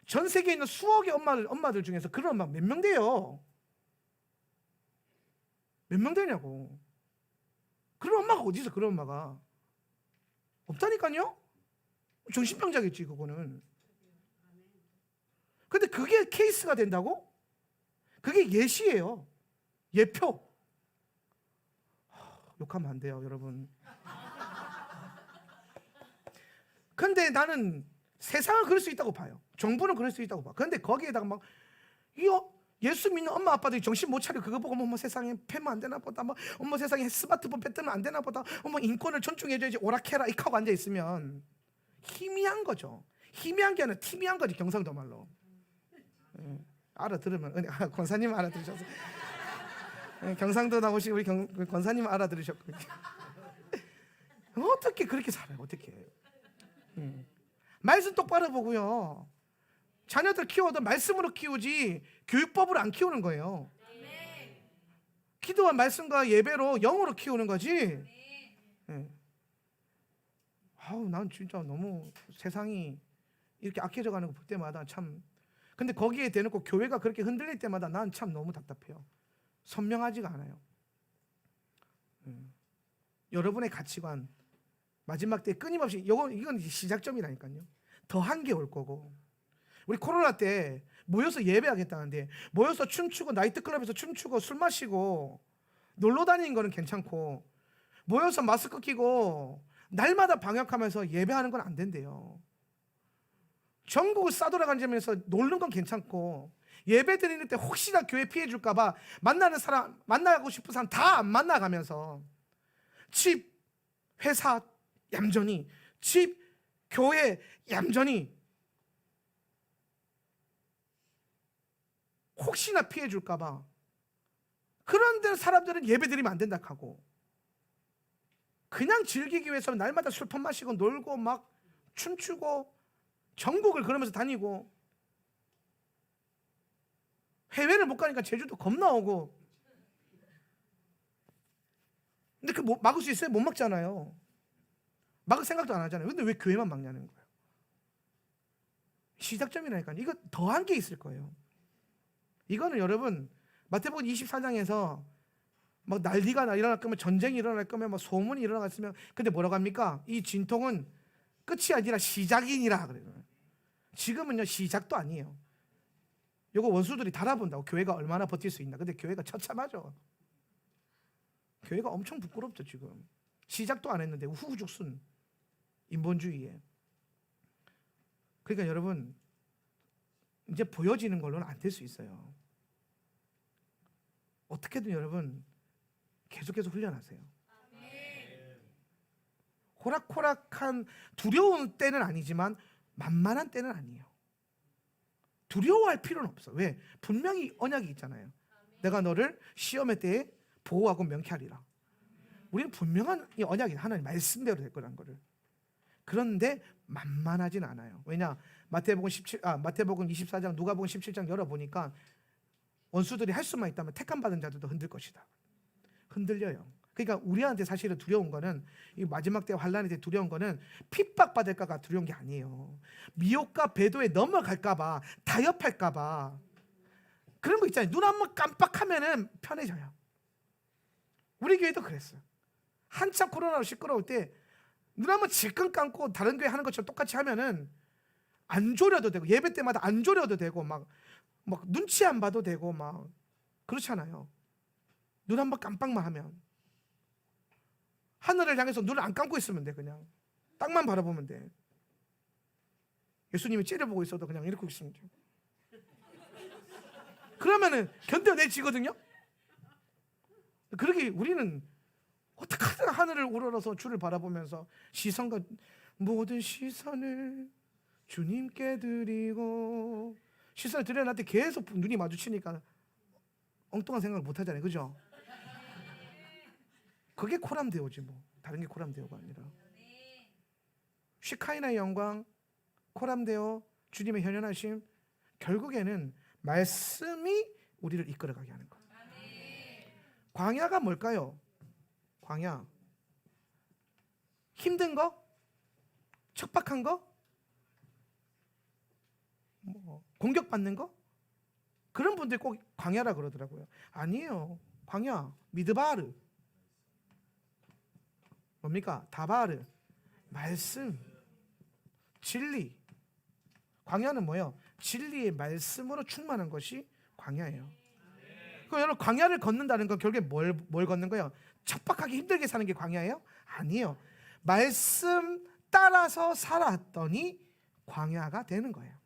전 세계에 있는 수억의 엄마들 중에서 그런 엄마 몇 명 돼요? 몇 명 되냐고. 그런 엄마가 어디 있어? 그런 엄마가 없다니까요. 정신병자겠지 그거는. 근데 그게 케이스가 된다고? 그게 예시예요. 예표. 욕하면 안 돼요 여러분. 근데 나는 세상은 그럴 수 있다고 봐요. 정부는 그럴 수 있다고 봐. 그런데 거기에다가 막 예수 믿는 엄마 아빠들이 정신 못 차려. 그거 보고 어머 세상에 패면 안 되나 보다. 어머 세상에 스마트폰 뺐으면 안 되나 보다. 어머 인권을 존중해줘야지 오락해라 이하고 앉아 있으면 희미한 거죠. 희미한 게 아니라 티미한 거지, 경상도 말로. 알아들으면 권사님 알아들으셔서 경상도 나오시고 우리 권사님 알아들으셨거든요. 어떻게 그렇게 살아요? 어떻게? 말씀 똑바로 보고요. 자녀들 키워도 말씀으로 키우지 교육법으로 안 키우는 거예요. 기도와 말씀과 예배로 영으로 키우는 거지. 아우, 난 진짜 너무 세상이 이렇게 악해져 가는 거 볼 때마다 참. 근데 거기에 대놓고 교회가 그렇게 흔들릴 때마다 난 참 너무 답답해요. 선명하지가 않아요. 여러분의 가치관 마지막 때 끊임없이 이건 시작점이라니까요. 더 한 게 올 거고. 우리 코로나 때 모여서 예배하겠다는데 모여서 춤추고 나이트클럽에서 춤추고 술 마시고 놀러 다니는 거는 괜찮고 모여서 마스크 끼고 날마다 방역하면서 예배하는 건 안 된대요. 전국을 싸돌아다니면서 놀는 건 괜찮고 예배 드리는 때 혹시나 교회 피해 줄까 봐 만나고 싶은 사람 다 안 만나가면서 집, 회사 얌전히, 집, 교회 얌전히, 혹시나 피해 줄까 봐 그런데 사람들은 예배 드리면 안 된다 하고 그냥 즐기기 위해서 날마다 술판 마시고 놀고 막 춤추고 전국을 그러면서 다니고 해외를 못 가니까 제주도 겁나 오고. 근데 막을 수 있어요? 못 막잖아요. 막을 생각도 안 하잖아요. 근데 왜 교회만 막냐는 거예요. 시작점이라니까요. 이거 더한 게 있을 거예요. 이거는 여러분 마태복음 24장에서 막 난리가 일어날 거면, 전쟁이 일어날 거면, 막 소문이 일어났으면, 근데 뭐라고 합니까? 이 진통은 끝이 아니라 시작이니라 그래요. 지금은요 시작도 아니에요. 요거 원수들이 달아본다고 교회가 얼마나 버틸 수 있나. 근데 교회가 처참하죠. 교회가 엄청 부끄럽죠. 지금 시작도 안 했는데 후후죽순 인본주의에. 그러니까 여러분 이제 보여지는 걸로는 안 될 수 있어요. 어떻게든 여러분 계속해서 훈련하세요. 호락호락한 두려운 때는 아니지만 만만한 때는 아니에요. 두려워할 필요는 없어. 왜? 분명히 언약이 있잖아요. 내가 너를 시험의 때에 보호하고 명쾌하리라. 우리는 분명한 이 언약이 하나님 말씀대로 될 거라는 거를. 그런데 만만하진 않아요. 왜냐? 마태복음 24장, 누가복음 17장 열어보니까 원수들이 할 수만 있다면 택함 받은 자들도 흔들 것이다. 흔들려요. 그러니까 우리한테 사실은 두려운 거는, 이 마지막 때 환란에 대해 두려운 거는 핍박받을까가 두려운 게 아니에요. 미혹과 배도에 넘어갈까봐, 타협할까봐. 그런 거 있잖아요. 눈 한번 깜빡하면은 편해져요. 우리 교회도 그랬어요. 한참 코로나로 시끄러울 때 눈 한번 질끈 감고 다른 교회 하는 것처럼 똑같이 하면은 안 졸여도 되고, 예배 때마다 안 졸여도 되고, 막 눈치 안 봐도 되고, 막 그렇잖아요. 눈 한번 깜빡만 하면. 하늘을 향해서 눈을 안 감고 있으면 돼. 그냥 땅만 바라보면 돼. 예수님이 째려보고 있어도 그냥 이렇게 있으면 돼. 그러면은 견뎌내지거든요. 그러게 우리는 어떡하든 하늘을 우러러서 주를 바라보면서 시선과 모든 시선을 주님께 드리고, 시선을 드려놨는데 계속 눈이 마주치니까 엉뚱한 생각을 못 하잖아요. 그죠? 그게 코람데오지 뭐. 다른 게 코람데오가 아니라. 시카이나의 영광, 코람데오, 주님의 현현하심, 결국에는 말씀이 우리를 이끌어가게 하는 거예요. 광야가 뭘까요? 광야. 힘든 거? 척박한 거? 공격받는 거? 그런 분들이 꼭 광야라 그러더라고요. 아니에요. 광야, 미드바르. 뭡니까? 다바르. 말씀, 진리. 광야는 뭐예요? 진리의 말씀으로 충만한 것이 광야예요. 그럼 여러분, 광야를 걷는다는 건 결국에 뭘 걷는 거예요? 척박하게 힘들게 사는 게 광야예요? 아니에요. 말씀 따라서 살았더니 광야가 되는 거예요.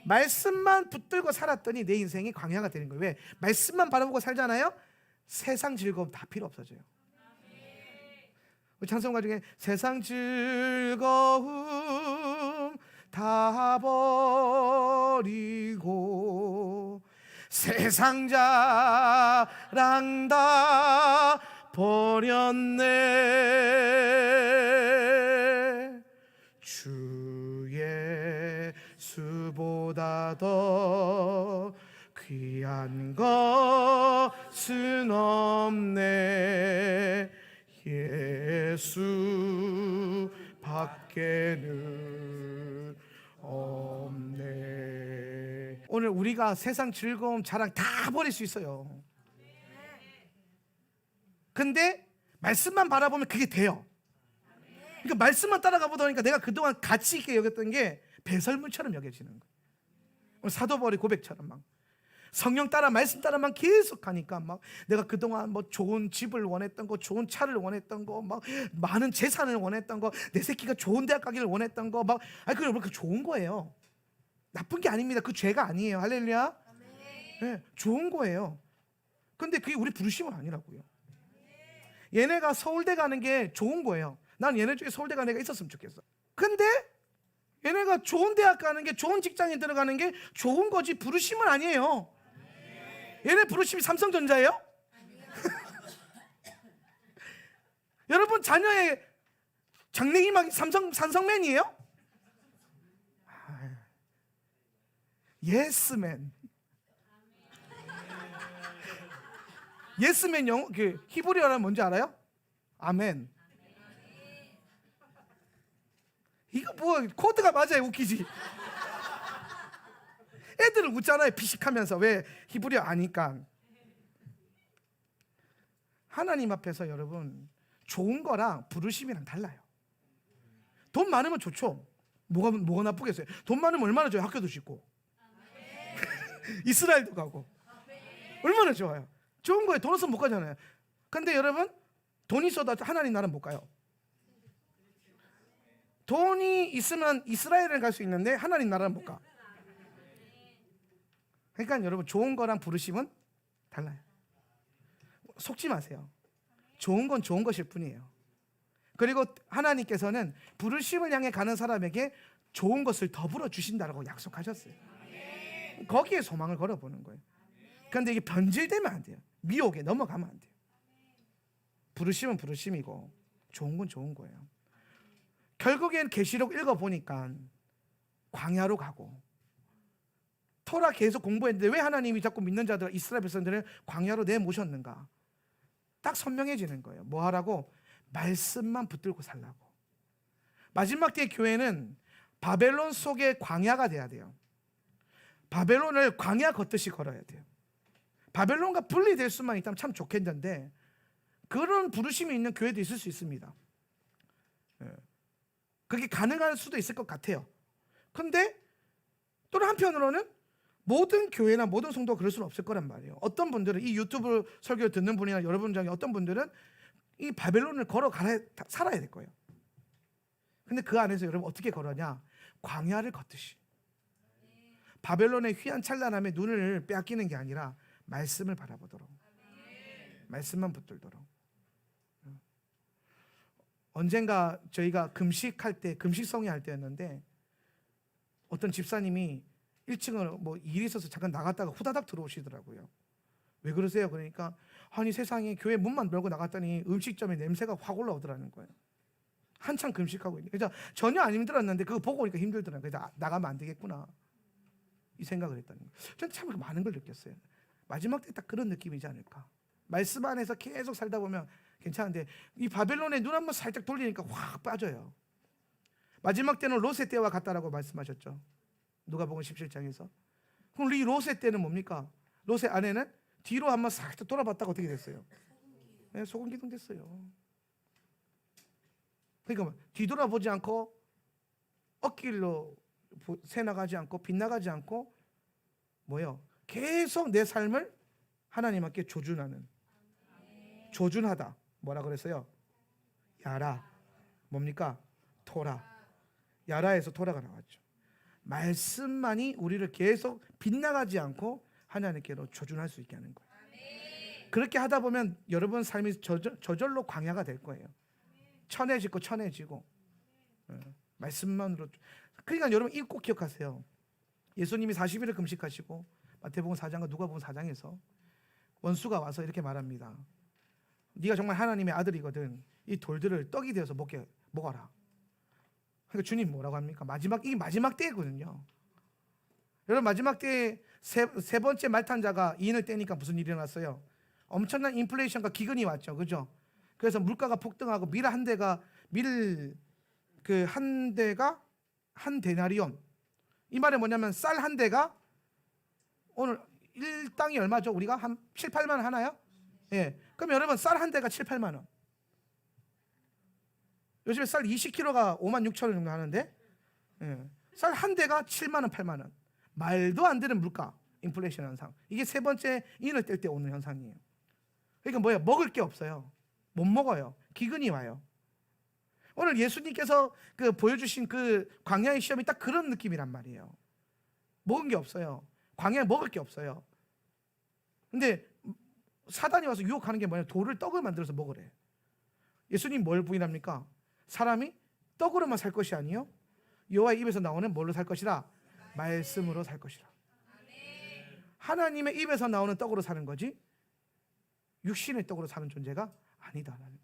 말씀만 붙들고 살았더니 내 인생이 광야가 되는 거예요. 왜? 말씀만 바라보고 살잖아요. 세상 즐거움 다 필요 없어져요. 우리 찬송가 중에 세상 즐거움 다 다 버리고 세상 자랑 다 버렸네. 주 예수보다 더 귀한 것은 없네. 예수 밖에는 없네. 오늘 우리가 세상 즐거움 자랑 다 버릴 수 있어요. 근데 말씀만 바라보면 그게 돼요. 그러니까 말씀만 따라가 보다 보니까 내가 그동안 가치 있게 여겼던 게 배설물처럼 여겨지는 거예요. 사도 바울의 고백처럼 막 성령 따라 말씀 따라만 계속 가니까 막 내가 그동안 뭐 좋은 집을 원했던 거, 좋은 차를 원했던 거, 막 많은 재산을 원했던 거, 내 새끼가 좋은 대학 가기를 원했던 거, 막 그게 좋은 거예요. 나쁜 게 아닙니다. 그 죄가 아니에요. 할렐루야. 네, 좋은 거예요. 근데 그게 우리 부르심은 아니라고요. 얘네가 서울대 가는 게 좋은 거예요. 난 얘네 중에 서울대 가는 애가 있었으면 좋겠어. 근데 얘네가 좋은 대학 가는 게, 좋은 직장에 들어가는 게 좋은 거지 부르심은 아니에요. 얘네 부르심이 삼성전자예요? 여러분 자녀의 장래희망이 산성맨이에요? 예스맨. 예스맨 영어 그 히브리어는 뭔지 알아요? 아멘. 이거 뭐 코드가 맞아요. 웃기지. 애들은 웃잖아요. 피식하면서. 왜? 히브리어 아니까. 하나님 앞에서 여러분 좋은 거랑 부르심이랑 달라요. 돈 많으면 좋죠. 뭐가 나쁘겠어요. 돈 많으면 얼마나 좋아요. 학교도 짓고 이스라엘도 가고 얼마나 좋아요. 좋은 거에 돈 없으면 못 가잖아요. 근데 여러분 돈 있어도 하나님 나라 못 가요. 돈이 있으면 이스라엘을 갈 수 있는데 하나님 나라는 못 가. 그러니까 여러분 좋은 거랑 부르심은 달라요. 속지 마세요. 좋은 건 좋은 것일 뿐이에요. 그리고 하나님께서는 부르심을 향해 가는 사람에게 좋은 것을 더불어 주신다라고 약속하셨어요. 거기에 소망을 걸어보는 거예요. 그런데 이게 변질되면 안 돼요. 미혹에 넘어가면 안 돼요. 부르심은 부르심이고 좋은 건 좋은 거예요. 결국엔 계시록 읽어보니까 광야로 가고 토라 계속 공부했는데 왜 하나님이 자꾸 믿는 자들 이스라엘 백성들을 광야로 내모셨는가? 딱 선명해지는 거예요. 뭐 하라고? 말씀만 붙들고 살라고. 마지막 때의 교회는 바벨론 속의 광야가 돼야 돼요. 바벨론을 광야 걷듯이 걸어야 돼요. 바벨론과 분리될 수만 있다면 참 좋겠는데 그런 부르심이 있는 교회도 있을 수 있습니다. 그게 가능할 수도 있을 것 같아요. 근데 또 한편으로는 모든 교회나 모든 성도가 그럴 수는 없을 거란 말이에요. 어떤 분들은 이 유튜브 설교를 듣는 분이나 여러분 중에 어떤 분들은 이 바벨론을 걸어 살아야 될 거예요. 근데 그 안에서 여러분 어떻게 걸어냐? 광야를 걷듯이. 바벨론의 휘한 찬란함에 눈을 빼앗기는 게 아니라 말씀을 바라보도록, 말씀만 붙들도록. 언젠가 저희가 금식할 때, 금식성회 할 때였는데 어떤 집사님이 1층을 뭐 일이 있어서 잠깐 나갔다가 후다닥 들어오시더라고요. 왜 그러세요? 그러니까 아니 세상에 교회 문만 열고 나갔더니 음식점에 냄새가 확 올라오더라는 거예요. 한참 금식하고 있는데 그래서 전혀 안 힘들었는데 그거 보고 오니까 힘들더라고요. 그래서 나가면 안 되겠구나 이 생각을 했다는 거예요. 저는 참 많은 걸 느꼈어요. 마지막 때 딱 그런 느낌이지 않을까. 말씀 안에서 계속 살다 보면 괜찮은데 이 바벨론에 눈 한번 살짝 돌리니까 확 빠져요. 마지막 때는 롯의 때와 같다라고 말씀하셨죠. 누가복음 17장에서. 그럼 이 롯의 때는 뭡니까? 롯의 아내는 뒤로 한번 살짝 돌아봤다가 어떻게 됐어요? 네, 소금 기둥 됐어요. 그러니까 뒤돌아보지 않고 엇길로 새 나가지 않고 빗나가지 않고 뭐요? 계속 내 삶을 하나님께 조준하는. 조준하다. 뭐라 그랬어요? 야라. 뭡니까? 토라. 야라에서 토라가 나왔죠. 말씀만이 우리를 계속 빗나가지 않고 하나님께로 조준할 수 있게 하는 거예요. 그렇게 하다 보면 여러분 삶이 저절로 광야가 될 거예요. 천해지고 말씀만으로 그러니까 여러분 이 꼭 기억하세요. 예수님이 40일을 금식하시고 마태복음 4장과 누가복음 4장에서 원수가 와서 이렇게 말합니다. 네가 정말 하나님의 아들이거든. 이 돌들을 떡이 되어서 먹어라. 그러니까 주님 뭐라고 합니까? 이게 마지막 때거든요. 여러분 마지막 때에 세 번째 말탄자가 인을 떼니까 무슨 일이 일어났어요? 엄청난 인플레이션과 기근이 왔죠. 그죠? 그래서 물가가 폭등하고 밀 한 대가 한 데나리온. 이 말이 뭐냐면 쌀 한 대가 오늘 일당이 얼마죠? 우리가 한 7, 8만 원 하나요? 예. 그럼 여러분 쌀 한 대가 7, 8만 원. 요즘에 쌀 20kg가 5만 6천 원 정도 하는데 예. 쌀 한 대가 7만 원, 8만 원. 말도 안 되는 물가, 인플레이션 현상. 이게 세 번째 인을 뗄 때 오는 현상이에요. 그러니까 뭐예요? 먹을 게 없어요. 못 먹어요. 기근이 와요. 오늘 예수님께서 보여주신 그 광야의 시험이 딱 그런 느낌이란 말이에요. 먹은 게 없어요. 광야에 먹을 게 없어요. 근데 사단이 와서 유혹하는 게 뭐냐면 돌을 떡을 만들어서 먹으래. 예수님 뭘 부인합니까? 사람이 떡으로만 살 것이 아니요 여호와의 입에서 나오는 뭘로 살 것이라? 말씀으로 살 것이라. 하나님의 입에서 나오는 떡으로 사는 거지 육신의 떡으로 사는 존재가 아니다라는 거예요.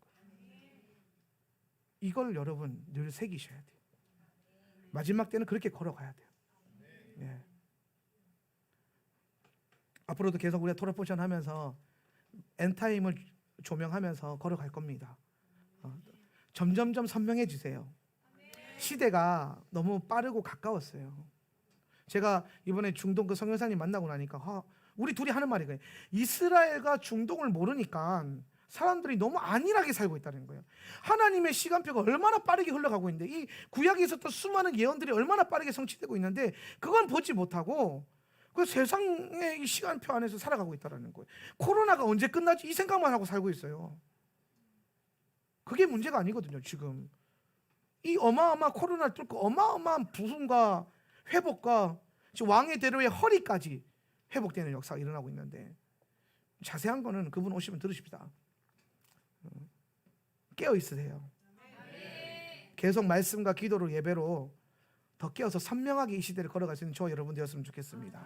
이걸 여러분 늘 새기셔야 돼요. 마지막 때는 그렇게 걸어가야 돼요. 예. 앞으로도 계속 우리가 토라포션 하면서 엔타임을 조명하면서 걸어갈 겁니다. 점점점 선명해지세요. 시대가 너무 빠르고 가까웠어요. 제가 이번에 중동 그 성교사님 만나고 나니까 우리 둘이 하는 말이 그래요. 이스라엘과 중동을 모르니까 사람들이 너무 안일하게 살고 있다는 거예요. 하나님의 시간표가 얼마나 빠르게 흘러가고 있는데 이 구약에 있었던 수많은 예언들이 얼마나 빠르게 성취되고 있는데 그건 보지 못하고 그 세상의 이 시간표 안에서 살아가고 있다는 거예요. 코로나가 언제 끝나지 이 생각만 하고 살고 있어요. 그게 문제가 아니거든요. 지금 이 어마어마한 코로나를 뚫고 어마어마한 부흥과 회복과 지금 왕의 대로의 허리까지 회복되는 역사가 일어나고 있는데 자세한 거는 그분 오시면 들으십시다. 깨어 있으세요. 계속 말씀과 기도로 예배로 더 깨어서 선명하게 이 시대를 걸어갈 수 있는 저와 여러분 되었으면 좋겠습니다.